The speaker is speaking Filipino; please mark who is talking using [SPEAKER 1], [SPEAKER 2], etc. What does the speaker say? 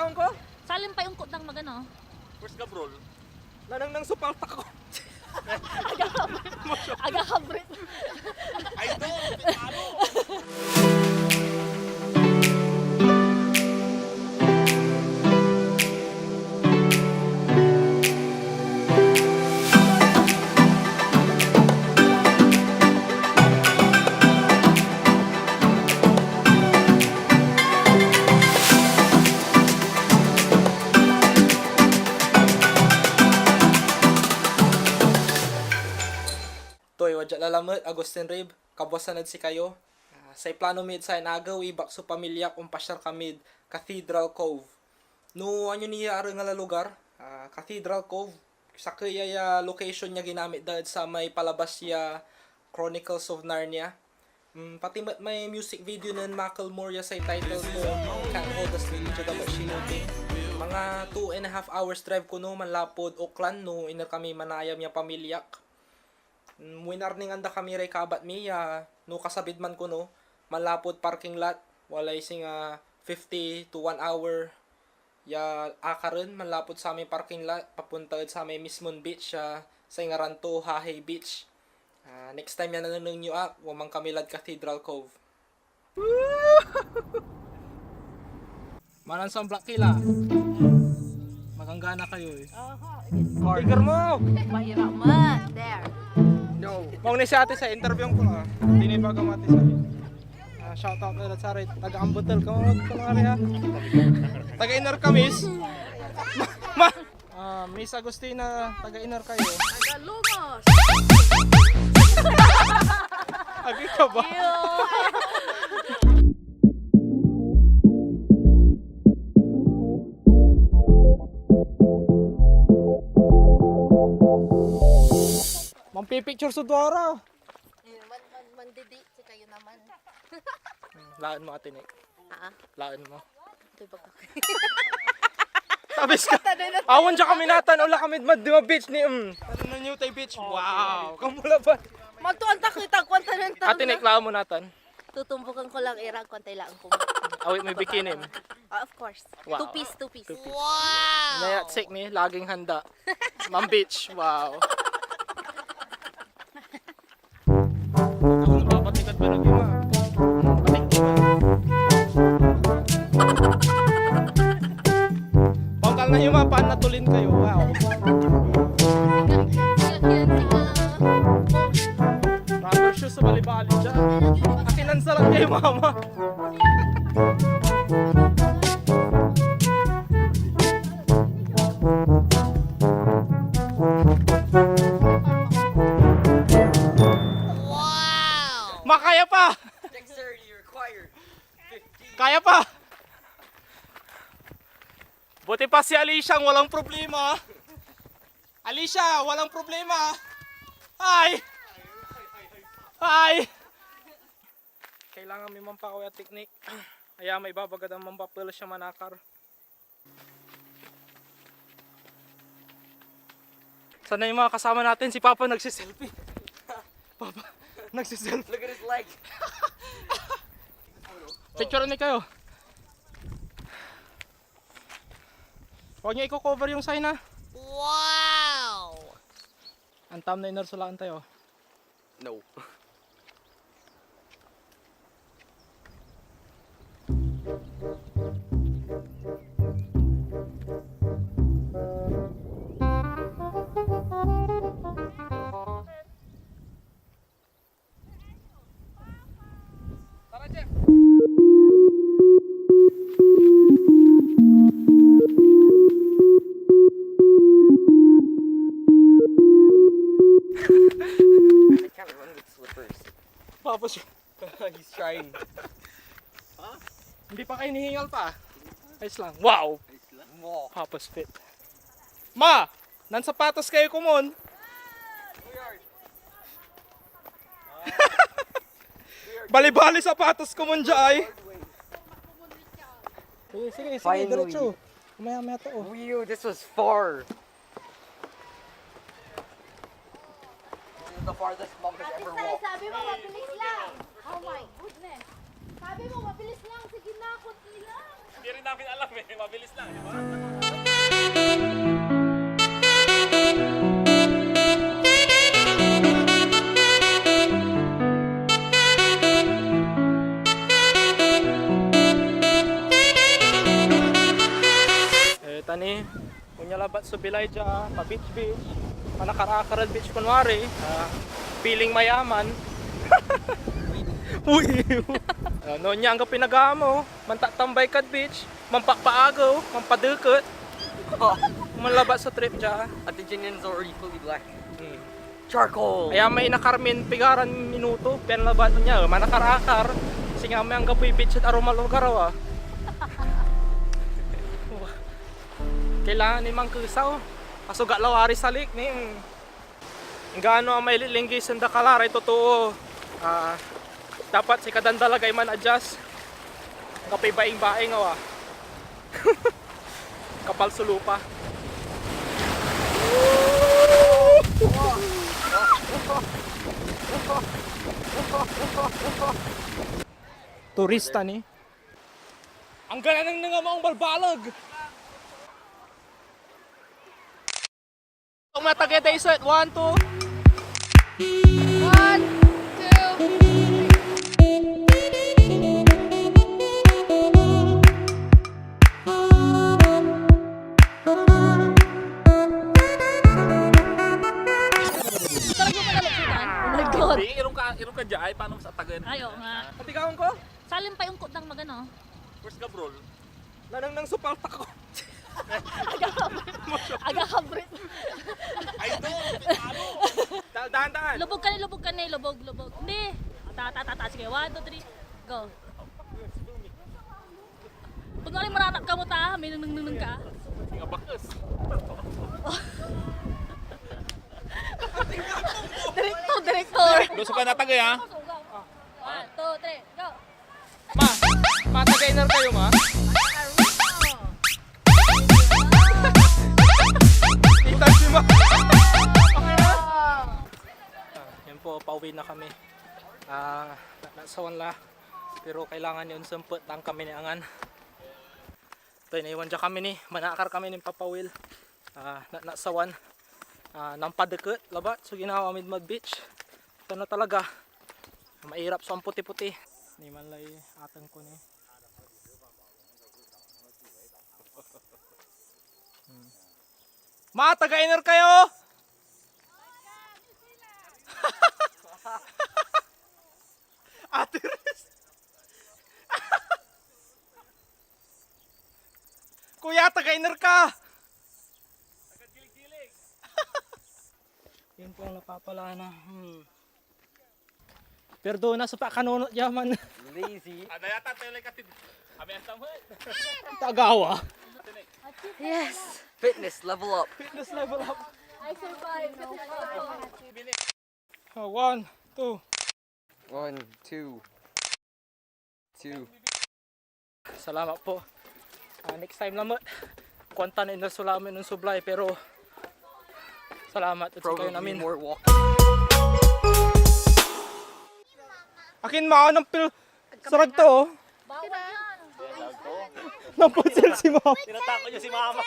[SPEAKER 1] Pagkaon ko?
[SPEAKER 2] Salim pa yung kutang magano.
[SPEAKER 1] Where's Gabrol? Nanang nang supalta ko.
[SPEAKER 2] Aga kabrit.
[SPEAKER 1] Ay do, ano? Toy, wadya lalamot, Augustine Rib, kabuasanad si kayo. Say plano mid sa inagaw, ibak so pamilya kung Pasyar kamid, Cathedral Cove. No, ano niya nga lugar? Cathedral Cove. Sa kaya location niya ginamit dahil sa may palabas ya Chronicles of Narnia. Pati may music video ng Macklemore sa title mo, Can't Hold Us Still to the Machine. Mga 2.5 hours drive ko no, manlapod Auckland no, ina kami manayam niya pamilyak. Winarning anda kami ray kabat mi no kasabid man ko no malapod parking lot walay sing 50 to 1 hour ya akaron malapod sa aming parking lot papunta sa aming mismon beach sa Ngaranto Hahay Beach. Next time yan nanang nyo wamang kami lad Cathedral Cove. Manan sa Black Kila. Maganggana kayo eh. Tiger mo!
[SPEAKER 2] Mahirap man. There.
[SPEAKER 1] No. Mong ni si ate sa interview ko na. Tinibag ang ate sa shout out na sa rin. Taga-ambutel ka mo kunwari ha. Taga-inner kamis. Miss Agustina, taga-inner kayo.
[SPEAKER 2] Taga-Lumos.
[SPEAKER 1] Agi ka ba? Mampipicture sa Dora.
[SPEAKER 2] Mandidi si kayo naman.
[SPEAKER 1] Laan mo ate Nick. Laan mo.
[SPEAKER 2] Ito ba ka?
[SPEAKER 1] Tabis ka. Awan siya kami natan. Ula kami madima beach ni Ano na New Tay Beach. Wow. Kamula ba?
[SPEAKER 2] Magtuanta kita kwanta nang
[SPEAKER 1] Ate Nick, laan mo natan.
[SPEAKER 2] Tutumbukan ko lang irang kwantay lang ko.
[SPEAKER 1] Awit may bikini mo.
[SPEAKER 2] Of course.
[SPEAKER 1] Wow.
[SPEAKER 2] Two piece.
[SPEAKER 1] Wow. Naya sick ni laging handa. Ma'am Beach. Wow. Papatikat ba nag ima? Pangkal na ima, paan natulin kayo? Wow. Rubber shoes sa bali-bali dyan. Akinan sa lang kayo mama. Makaya pa!
[SPEAKER 3] Dexterity required. 15.
[SPEAKER 1] Kaya pa! Buti pa si Alicia ang walang problema. Alicia, walang problema. Hi! Hi! Kailangan may mampakaw at teknik. Kaya may babagad ang mampapil siya manakar. Sana yung mga kasama natin, si Papa nagsiselfie. Papa, nagsiselfie.
[SPEAKER 3] Look at his leg.
[SPEAKER 1] Picture ni kayo. Huwag niyo i-cover yung sign ha.
[SPEAKER 2] Wow!
[SPEAKER 1] Ang thumbnail sulaan tayo.
[SPEAKER 3] No.
[SPEAKER 1] Tara, Jeff.
[SPEAKER 3] I can't run with slippers.
[SPEAKER 1] Tapos
[SPEAKER 3] He's trying.
[SPEAKER 1] hindi pa kayo nihingal pa. Ayos lang. Wow!
[SPEAKER 3] Wow.
[SPEAKER 1] Papa's fit. Ma! Nan sapatos kayo kumon. Bali-bali sapatos kumon dyan ay. Sige,
[SPEAKER 3] Finally.
[SPEAKER 1] diretso. Maya-maya to. Oh.
[SPEAKER 3] Whew, this was far. This is the farthest monk has ever walked.
[SPEAKER 2] Sabi mo mabilis lang. Oh my goodness. Sabi mo mabilis lang. Sige na, kunti lang.
[SPEAKER 4] Hindi rin namin alam eh, mabilis lang, di ba?
[SPEAKER 1] Tani, kunya labat sa bilay dyan, pa beach, panakarakara beach kunwari, feeling mayaman. Uy! Noon niya ang pinagamo, mantatambay kad beach, mampakpaagaw, mampadukot, manlabat sa trip dyan.
[SPEAKER 3] At the Jinian's already fully black.
[SPEAKER 1] Hmm.
[SPEAKER 3] Charcoal!
[SPEAKER 1] Kaya may nakarmin pigaran minuto, pinlabat niya, manakarakar, kasi nga may ang gapoy beach at aromal lugaraw. Kailangan ni Mang Kusaw. Kasuga lawari salik ni. Gaano ang may lilinggis sa dakalara totoo. Dapat si kadandalagay man adjust. Kapay baing-baing awa. Kapal sulupa. Turista ni. Ang gana ng nga maong balbalag. Ang matagay tayo set. 1, 2.
[SPEAKER 2] 1, 2. Oh my God.
[SPEAKER 4] Hindi, irong ka dyan, paano sa tagan?
[SPEAKER 2] Ayo nga.
[SPEAKER 1] Patigawan ko.
[SPEAKER 2] Salim pa yung kutang magano.
[SPEAKER 4] First ka, bro.
[SPEAKER 1] Nanang nang supalta ko.
[SPEAKER 2] Aga habrit.
[SPEAKER 4] Ay, no! Ano?
[SPEAKER 1] Dahan-dahan.
[SPEAKER 2] Lubog ka ni, lubog. Hindi. Ta. Sige, 1, 2, 3. Go. Pag nga rin maratap ka mo ta, may nang ka.
[SPEAKER 4] Nga bakas.
[SPEAKER 2] Direktor.
[SPEAKER 4] Gusto ka natagay, ha?
[SPEAKER 2] 1, 2, 3, go.
[SPEAKER 1] Matagainer kayo ma? Itas si ma. Okay na. Yan po, pauwi na kami. Nasawan la. Pero kailangan yun sumpot lang kami ni Angan. Ito, naiwan dyan kami ni. Manakar kami ng papawil. Nasawan. Nampadekot, labat. So ginawa mid beach. Ito na talaga. Mairap so ang puti-puti. Ni man lay atan ko ni. Ma, taga-iner kayo! Ate Riz! Kuya, taga-iner ka!
[SPEAKER 4] Taga-gilig-gilig.
[SPEAKER 1] Yun po ang napapala na. Perdona sa pakanunot yaman.
[SPEAKER 3] Lazy.
[SPEAKER 4] Ada yata tayo like Cathedral. Kami ang tamad.
[SPEAKER 1] Tagawa.
[SPEAKER 2] Yes.
[SPEAKER 3] Fitness, level up.
[SPEAKER 1] Fitness level up.
[SPEAKER 2] I survived.
[SPEAKER 1] 1, 2.
[SPEAKER 3] 1, 2. 2.
[SPEAKER 1] Salamat po. Next time naman. Kwanta na inasulamin ng sublay pero salamat at sa kayo
[SPEAKER 3] Probably
[SPEAKER 1] namin.
[SPEAKER 3] more walking.
[SPEAKER 1] Akin maan ng pil sarag to oh.
[SPEAKER 2] Bawal yan.
[SPEAKER 1] Napunsil si mama.
[SPEAKER 4] Tinatako niya si mama.